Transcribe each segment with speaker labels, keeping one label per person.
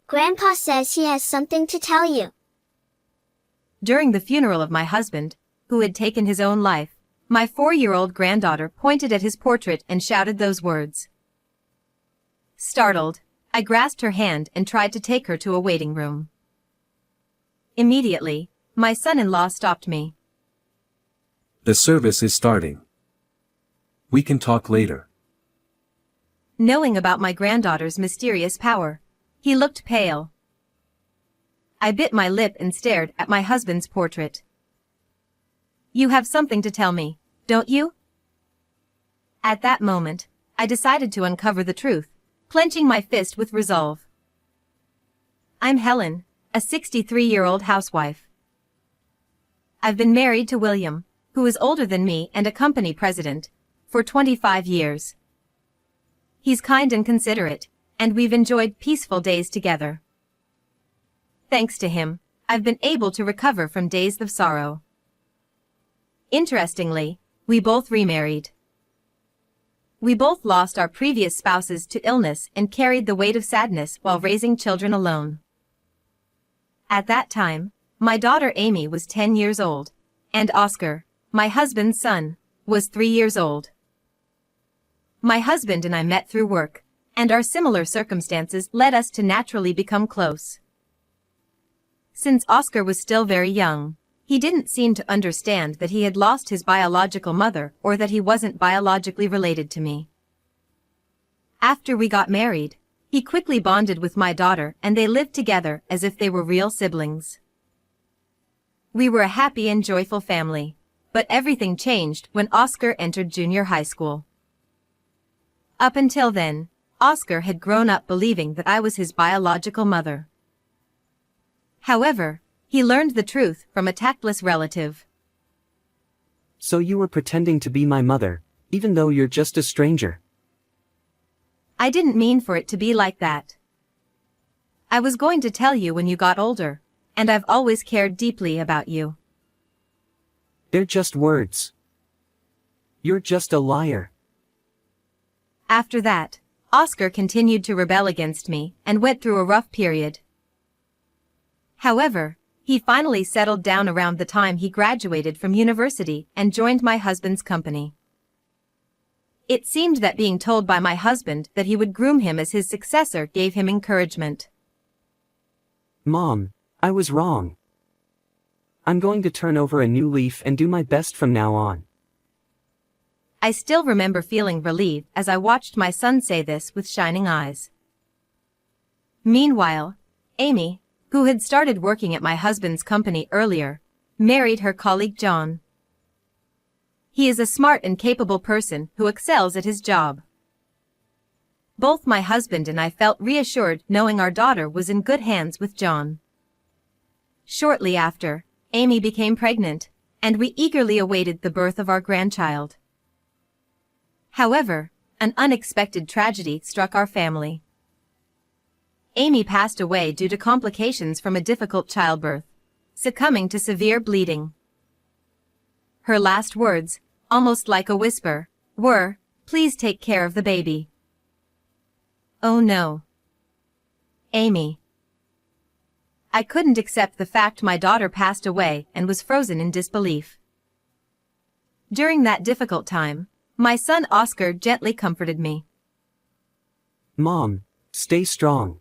Speaker 1: Grandpa says he has something to tell you.
Speaker 2: During the funeral of my husband, who had taken his own life, my 4-year-old granddaughter pointed at his portrait and shouted those words. Startled, I grasped her hand and tried to take her to a waiting room. Immediately, my son-in-law stopped me.
Speaker 3: The service is starting. We can talk later.
Speaker 2: Knowing about my granddaughter's mysterious power, he looked pale. I bit my lip and stared at my husband's portrait. You have something to tell me, don't you? At that moment, I decided to uncover the truth, clenching my fist with resolve. I'm Helen, a 63-year-old housewife. I've been married to William, who is older than me and a company president, for 25 years. He's kind and considerate, and we've enjoyed peaceful days together. Thanks to him, I've been able to recover from days of sorrow. Interestingly, we both remarried. We both lost our previous spouses to illness and carried the weight of sadness while raising children alone. At that time, my daughter Amy was 10 years old, and Oscar, my husband's son, was 3 years old. My husband and I met through work, and our similar circumstances led us to naturally become close. Since Oscar was still very young, he didn't seem to understand that he had lost his biological mother or that he wasn't biologically related to me. After we got married, he quickly bonded with my daughter and they lived together as if they were real siblings. We were a happy and joyful family, but everything changed when Oscar entered junior high school. Up until then, Oscar had grown up believing that I was his biological mother. However, he learned the truth from a tactless relative.
Speaker 4: So you were pretending to be my mother, even though you're just a stranger.
Speaker 2: I didn't mean for it to be like that. I was going to tell you when you got older, and I've always cared deeply about you.
Speaker 4: They're just words. You're just a liar.
Speaker 2: After that, Oscar continued to rebel against me and went through a rough period. However, he finally settled down around the time he graduated from university and joined my husband's company. It seemed that being told by my husband that he would groom him as his successor gave him encouragement.
Speaker 4: Mom, I was wrong. I'm going to turn over a new leaf and do my best from now on.
Speaker 2: I still remember feeling relieved as I watched my son say this with shining eyes. Meanwhile, Amy, who had started working at my husband's company earlier, married her colleague John. He is a smart and capable person who excels at his job. Both my husband and I felt reassured knowing our daughter was in good hands with John. Shortly after, Amy became pregnant, and we eagerly awaited the birth of our grandchild. However, an unexpected tragedy struck our family. Amy passed away due to complications from a difficult childbirth, succumbing to severe bleeding. Her last words, almost like a whisper, were, "Please take care of the baby." Oh no. Amy. I couldn't accept the fact my daughter passed away and was frozen in disbelief. During that difficult time, my son Oscar gently comforted me.
Speaker 4: Mom, stay strong.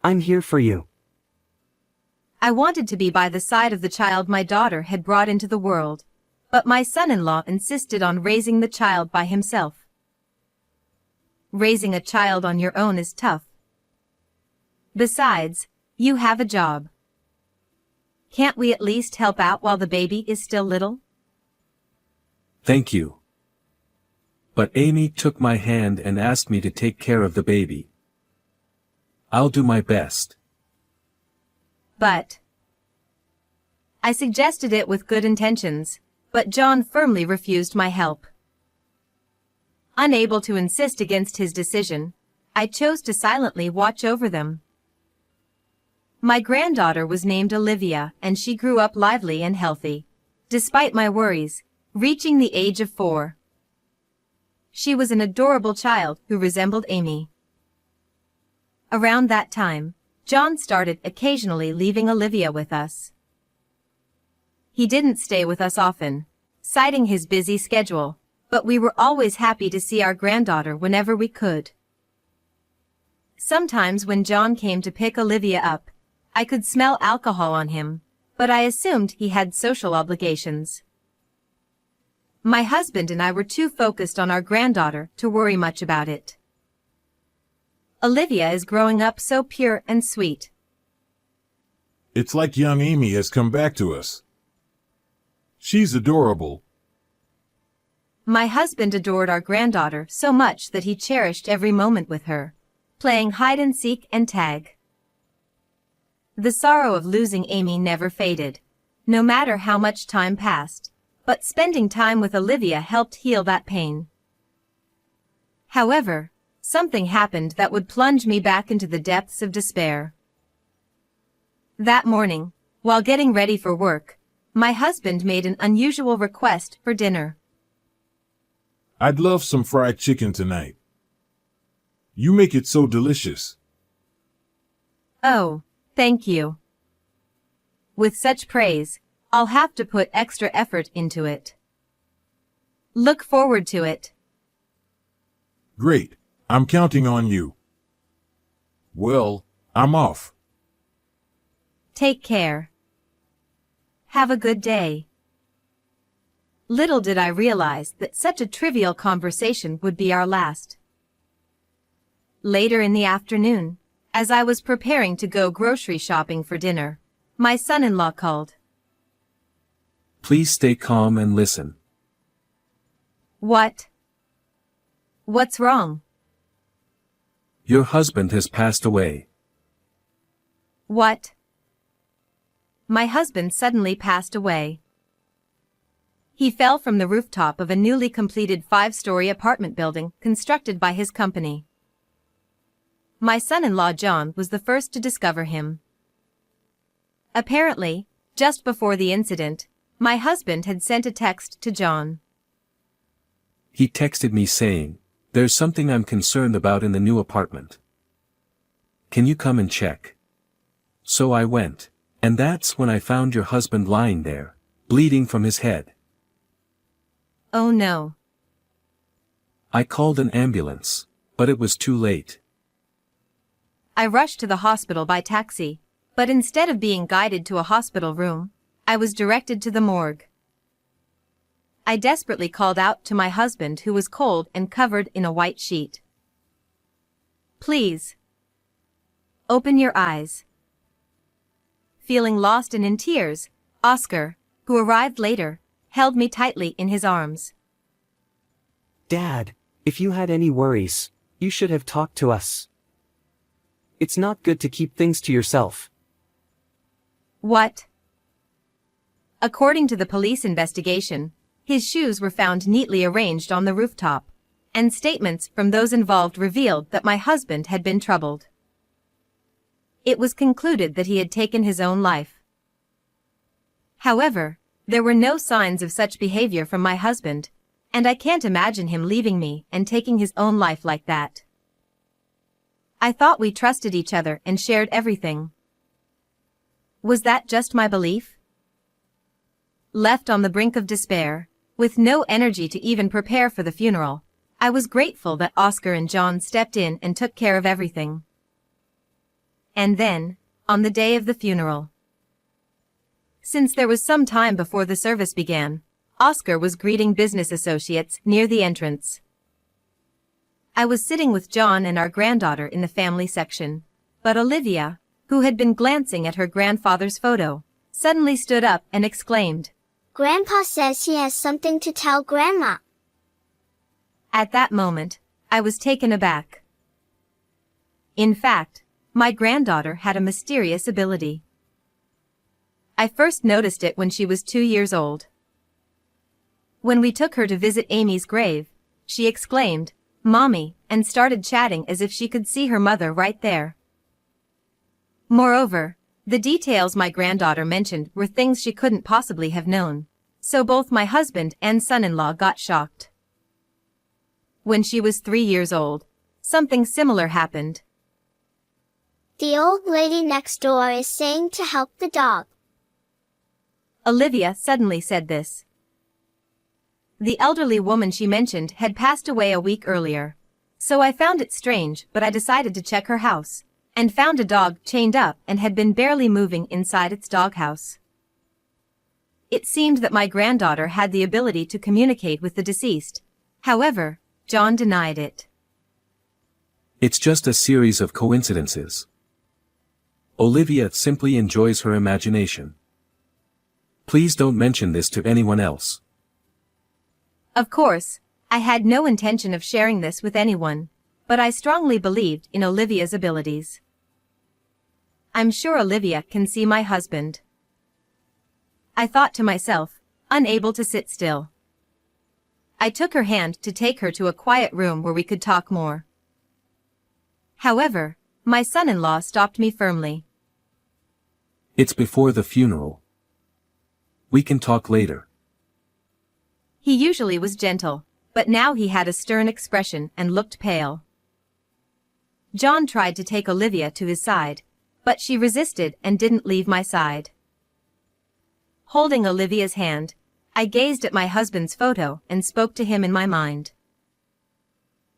Speaker 4: I'm here for you.
Speaker 2: I wanted to be by the side of the child my daughter had brought into the world, but my son-in-law insisted on raising the child by himself. Raising a child on your own is tough. Besides, you have a job. Can't we at least help out while the baby is still little?
Speaker 3: Thank you. But Amy took my hand and asked me to take care of the baby. I'll do my best.
Speaker 2: But I suggested it with good intentions, but John firmly refused my help. Unable to insist against his decision, I chose to silently watch over them. My granddaughter was named Olivia and she grew up lively and healthy, despite my worries, reaching the age of 4. She was an adorable child who resembled Amy. Around that time, John started occasionally leaving Olivia with us. He didn't stay with us often, citing his busy schedule, but we were always happy to see our granddaughter whenever we could. Sometimes when John came to pick Olivia up, I could smell alcohol on him, but I assumed he had social obligations. My husband and I were too focused on our granddaughter to worry much about it. Olivia is growing up so pure and sweet.
Speaker 5: It's like young Amy has come back to us. She's adorable.
Speaker 2: My husband adored our granddaughter so much that he cherished every moment with her, playing hide-and-seek and tag. The sorrow of losing Amy never faded, no matter how much time passed, but spending time with Olivia helped heal that pain. However, something happened that would plunge me back into the depths of despair. That morning, while getting ready for work, my husband made an unusual request for dinner.
Speaker 5: I'd love some fried chicken tonight. You make it so delicious.
Speaker 2: Oh, thank you. With such praise, I'll have to put extra effort into it. Look forward to it.
Speaker 5: Great. I'm counting on you. Well, I'm off.
Speaker 2: Take care. Have a good day. Little did I realize that such a trivial conversation would be our last. Later in the afternoon, as I was preparing to go grocery shopping for dinner, my son-in-law called.
Speaker 3: Please stay calm and listen.
Speaker 2: What? What's wrong?
Speaker 3: Your husband has passed away.
Speaker 2: What? My husband suddenly passed away. He fell from the rooftop of a newly completed 5-story apartment building constructed by his company. My son-in-law John was the first to discover him. Apparently, just before the incident, my husband had sent a text to John.
Speaker 3: He texted me saying, "There's something I'm concerned about in the new apartment. Can you come and check?" So I went, and that's when I found your husband lying there, bleeding from his head.
Speaker 2: Oh no.
Speaker 3: I called an ambulance, but it was too late.
Speaker 2: I rushed to the hospital by taxi, but instead of being guided to a hospital room, I was directed to the morgue. I desperately called out to my husband, who was cold and covered in a white sheet. Please. Open your eyes. Feeling lost and in tears, Oscar, who arrived later, held me tightly in his arms.
Speaker 4: Dad, if you had any worries, you should have talked to us. It's not good to keep things to yourself.
Speaker 2: What? According to the police investigation, his shoes were found neatly arranged on the rooftop, and statements from those involved revealed that my husband had been troubled. It was concluded that he had taken his own life. However, there were no signs of such behavior from my husband, and I can't imagine him leaving me and taking his own life like that. I thought we trusted each other and shared everything. Was that just my belief? Left on the brink of despair, with no energy to even prepare for the funeral, I was grateful that Oscar and John stepped in and took care of everything. And then, on the day of the funeral, since there was some time before the service began, Oscar was greeting business associates near the entrance. I was sitting with John and our granddaughter in the family section, but Olivia, who had been glancing at her grandfather's photo, suddenly stood up and exclaimed,
Speaker 1: Grandpa says he has something to tell Grandma.
Speaker 2: At that moment, I was taken aback. In fact, my granddaughter had a mysterious ability. I first noticed it when she was 2 years old. When we took her to visit Amy's grave, she exclaimed, "Mommy," and started chatting as if she could see her mother right there. Moreover, the details my granddaughter mentioned were things she couldn't possibly have known, so both my husband and son-in-law got shocked. When she was 3 years old, something similar happened.
Speaker 1: The old lady next door is saying to help the dog.
Speaker 2: Olivia suddenly said this. The elderly woman she mentioned had passed away a week earlier. So I found it strange, but I decided to check her house, and found a dog chained up and had been barely moving inside its doghouse. It seemed that my granddaughter had the ability to communicate with the deceased. However, John denied it.
Speaker 3: It's just a series of coincidences. Olivia simply enjoys her imagination. Please don't mention this to anyone else.
Speaker 2: Of course, I had no intention of sharing this with anyone, but I strongly believed in Olivia's abilities. I'm sure Olivia can see my husband. I thought to myself, unable to sit still. I took her hand to take her to a quiet room where we could talk more. However, my son-in-law stopped me firmly.
Speaker 3: It's before the funeral. We can talk later.
Speaker 2: He usually was gentle, but now he had a stern expression and looked pale. John tried to take Olivia to his side, but she resisted and didn't leave my side. Holding Olivia's hand, I gazed at my husband's photo and spoke to him in my mind.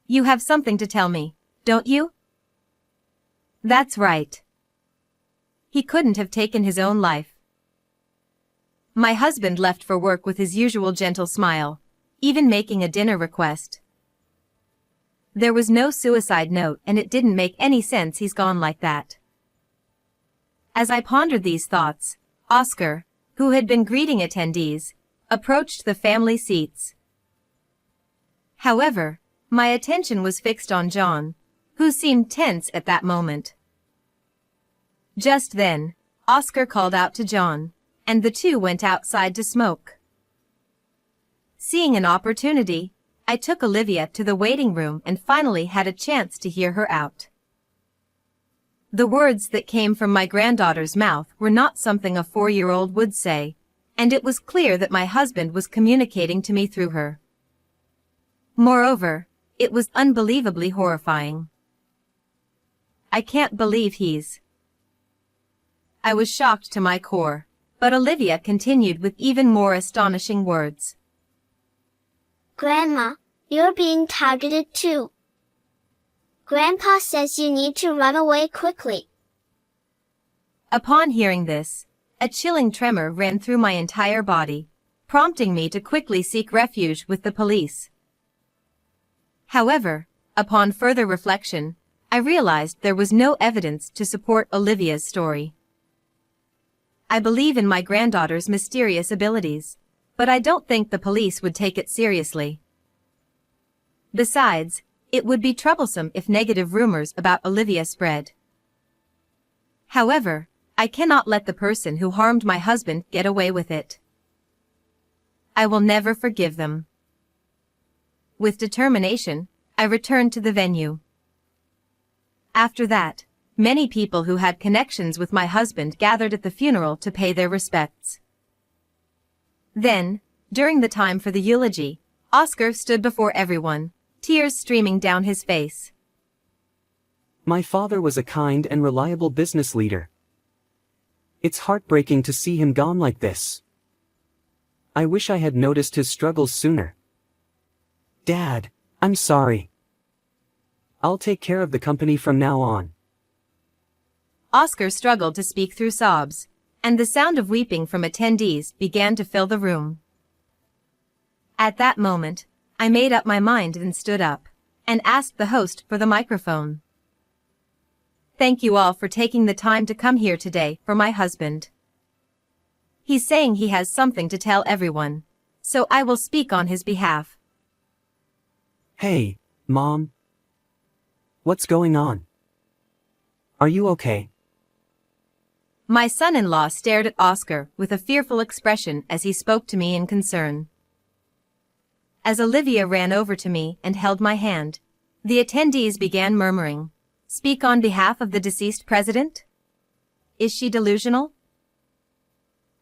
Speaker 2: You have something to tell me, don't you? That's right. He couldn't have taken his own life. My husband left for work with his usual gentle smile, even making a dinner request. There was no suicide note and it didn't make any sense he's gone like that. As I pondered these thoughts, Oscar, who had been greeting attendees, approached the family seats. However, my attention was fixed on John, who seemed tense at that moment. Just then, Oscar called out to John, and the two went outside to smoke. Seeing an opportunity, I took Olivia to the waiting room and finally had a chance to hear her out. The words that came from my granddaughter's mouth were not something a 4-year-old would say, and it was clear that my husband was communicating to me through her. Moreover, it was unbelievably horrifying. I can't believe he's... I was shocked to my core, but Olivia continued with even more astonishing words.
Speaker 1: Grandma, you're being targeted too. Grandpa says you need to run away quickly.
Speaker 2: Upon hearing this, a chilling tremor ran through my entire body, prompting me to quickly seek refuge with the police. However, upon further reflection, I realized there was no evidence to support Olivia's story. I believe in my granddaughter's mysterious abilities, but I don't think the police would take it seriously. Besides, it would be troublesome if negative rumors about Olivia spread. However, I cannot let the person who harmed my husband get away with it. I will never forgive them. With determination, I returned to the venue. After that, many people who had connections with my husband gathered at the funeral to pay their respects. Then, during the time for the eulogy, Oscar stood before everyone, tears streaming down his face.
Speaker 4: My father was a kind and reliable business leader. It's heartbreaking to see him gone like this. I wish I had noticed his struggles sooner. Dad, I'm sorry. I'll take care of the company from now on.
Speaker 2: Oscar struggled to speak through sobs, and the sound of weeping from attendees began to fill the room. At that moment, I made up my mind and stood up, and asked the host for the microphone. Thank you all for taking the time to come here today for my husband. He's saying he has something to tell everyone, so I will speak on his behalf.
Speaker 4: Hey, Mom. What's going on? Are you okay?
Speaker 2: My son-in-law stared at Oscar with a fearful expression as he spoke to me in concern. As Olivia ran over to me and held my hand, the attendees began murmuring, "Speak on behalf of the deceased president? Is she delusional?"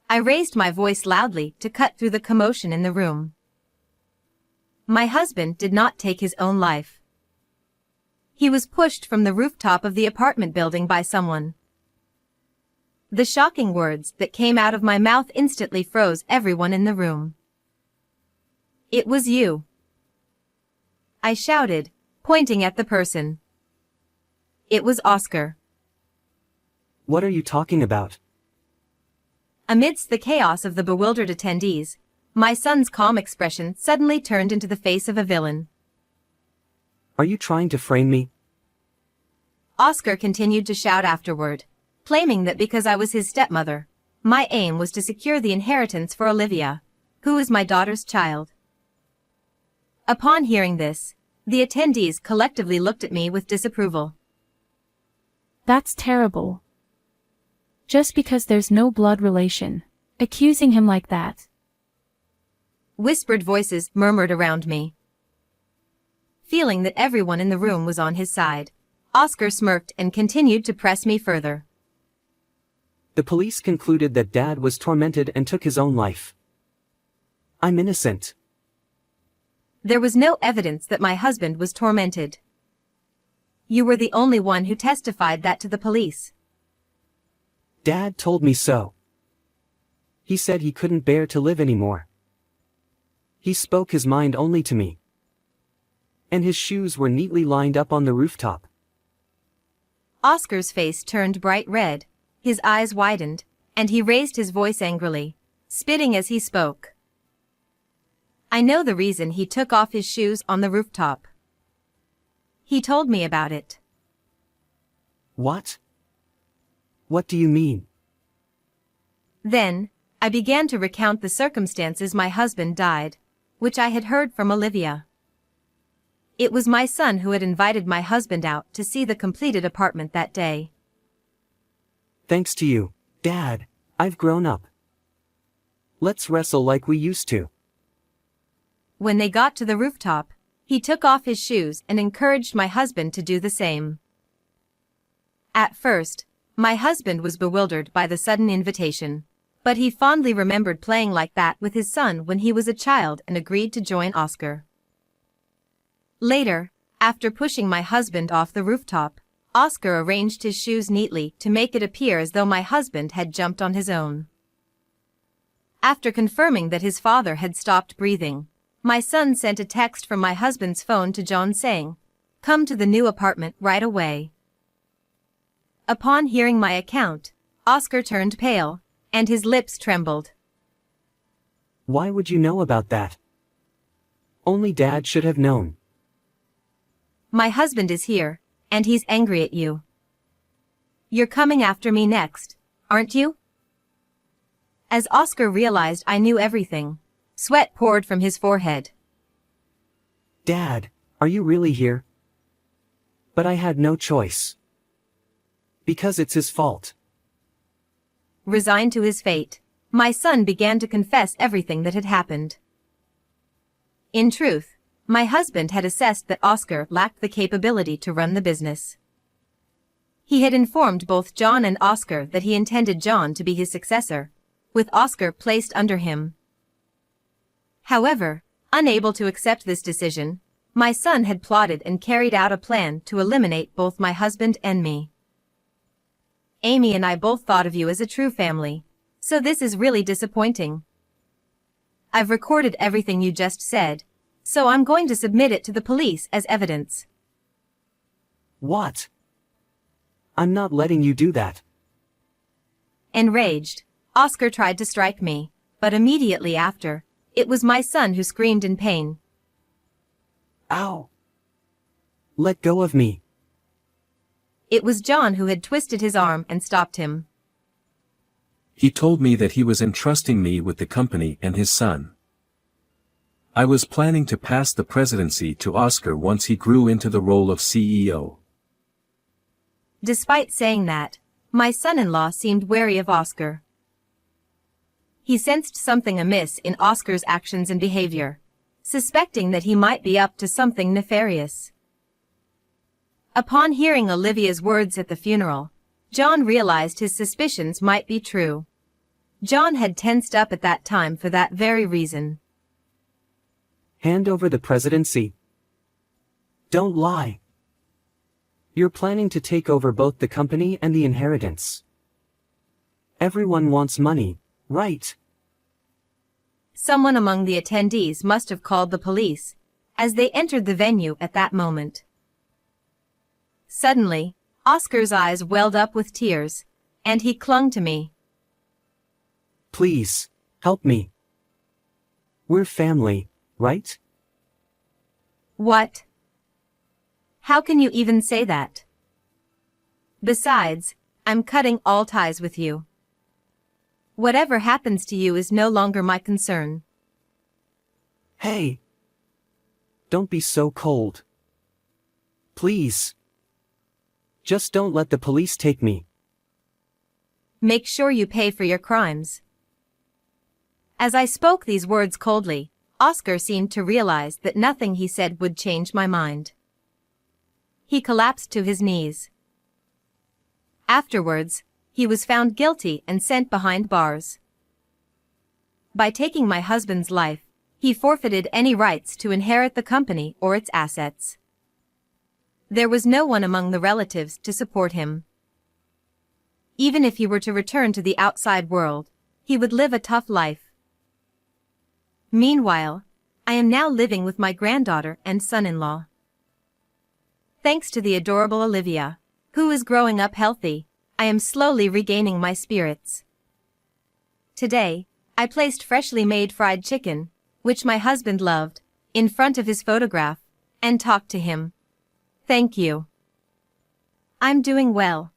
Speaker 2: I raised my voice loudly to cut through the commotion in the room. My husband did not take his own life. He was pushed from the rooftop of the apartment building by someone. The shocking words that came out of my mouth instantly froze everyone in the room. "It was you," I shouted, pointing at the person. It was Oscar.
Speaker 4: What are you talking about?
Speaker 2: Amidst the chaos of the bewildered attendees, my son's calm expression suddenly turned into the face of a villain.
Speaker 4: Are you trying to frame me?
Speaker 2: Oscar continued to shout afterward, claiming that because I was his stepmother, my aim was to secure the inheritance for Olivia, who is my daughter's child. Upon hearing this, the attendees collectively looked at me with disapproval.
Speaker 6: That's terrible. Just because there's no blood relation, accusing him like that.
Speaker 2: Whispered voices murmured around me. Feeling that everyone in the room was on his side, Oscar smirked and continued to press me further.
Speaker 4: The police concluded that Dad was tormented and took his own life. I'm innocent.
Speaker 2: There was no evidence that my husband was tormented. You were the only one who testified that to the police.
Speaker 4: Dad told me so. He said he couldn't bear to live anymore. He spoke his mind only to me. And his shoes were neatly lined up on the rooftop.
Speaker 2: Oscar's face turned bright red, his eyes widened, and he raised his voice angrily, spitting as he spoke. I know the reason he took off his shoes on the rooftop. He told me about it.
Speaker 4: What? What do you mean?
Speaker 2: Then, I began to recount the circumstances my husband died, which I had heard from Olivia. It was my son who had invited my husband out to see the completed apartment that day.
Speaker 4: Thanks to you, Dad, I've grown up. Let's wrestle like we used to.
Speaker 2: When they got to the rooftop, he took off his shoes and encouraged my husband to do the same. At first, my husband was bewildered by the sudden invitation, but he fondly remembered playing like that with his son when he was a child and agreed to join Oscar. Later, after pushing my husband off the rooftop, Oscar arranged his shoes neatly to make it appear as though my husband had jumped on his own. After confirming that his father had stopped breathing, my son sent a text from my husband's phone to John saying, "Come to the new apartment right away." Upon hearing my account, Oscar turned pale, and his lips trembled.
Speaker 4: Why would you know about that? Only Dad should have known.
Speaker 2: My husband is here, and he's angry at you. You're coming after me next, aren't you? As Oscar realized I knew everything, sweat poured from his forehead.
Speaker 4: Dad, are you really here? But I had no choice. Because it's his fault.
Speaker 2: Resigned to his fate, my son began to confess everything that had happened. In truth, my husband had assessed that Oscar lacked the capability to run the business. He had informed both John and Oscar that he intended John to be his successor, with Oscar placed under him. However, unable to accept this decision, my son had plotted and carried out a plan to eliminate both my husband and me. Amy and I both thought of you as a true family, so this is really disappointing. I've recorded everything you just said, so I'm going to submit it to the police as evidence.
Speaker 4: What? I'm not letting you do that.
Speaker 2: Enraged, Oscar tried to strike me, but immediately after, it was my son who screamed in pain.
Speaker 4: Ow! Let go of me.
Speaker 2: It was John who had twisted his arm and stopped him.
Speaker 3: He told me that he was entrusting me with the company and his son. I was planning to pass the presidency to Oscar once he grew into the role of CEO.
Speaker 2: Despite saying that, my son-in-law seemed wary of Oscar. He sensed something amiss in Oscar's actions and behavior, suspecting that he might be up to something nefarious. Upon hearing Olivia's words at the funeral, John realized his suspicions might be true. John had tensed up at that time for that very reason.
Speaker 4: Hand over the presidency. Don't lie. You're planning to take over both the company and the inheritance. Everyone wants money, right?
Speaker 2: Someone among the attendees must have called the police, as they entered the venue at that moment. Suddenly, Oscar's eyes welled up with tears, and he clung to me.
Speaker 4: Please, help me. We're family, right?
Speaker 2: What? How can you even say that? Besides, I'm cutting all ties with you. Whatever happens to you is no longer my concern.
Speaker 4: Hey! Don't be so cold. Please. Just don't let the police take me.
Speaker 2: Make sure you pay for your crimes. As I spoke these words coldly, Oscar seemed to realize that nothing he said would change my mind. He collapsed to his knees. Afterwards, he was found guilty and sent behind bars. By taking my husband's life, he forfeited any rights to inherit the company or its assets. There was no one among the relatives to support him. Even if he were to return to the outside world, he would live a tough life. Meanwhile, I am now living with my granddaughter and son-in-law. Thanks to the adorable Olivia, who is growing up healthy, I am slowly regaining my spirits. Today, I placed freshly made fried chicken, which my husband loved, in front of his photograph, and talked to him. Thank you. I'm doing well.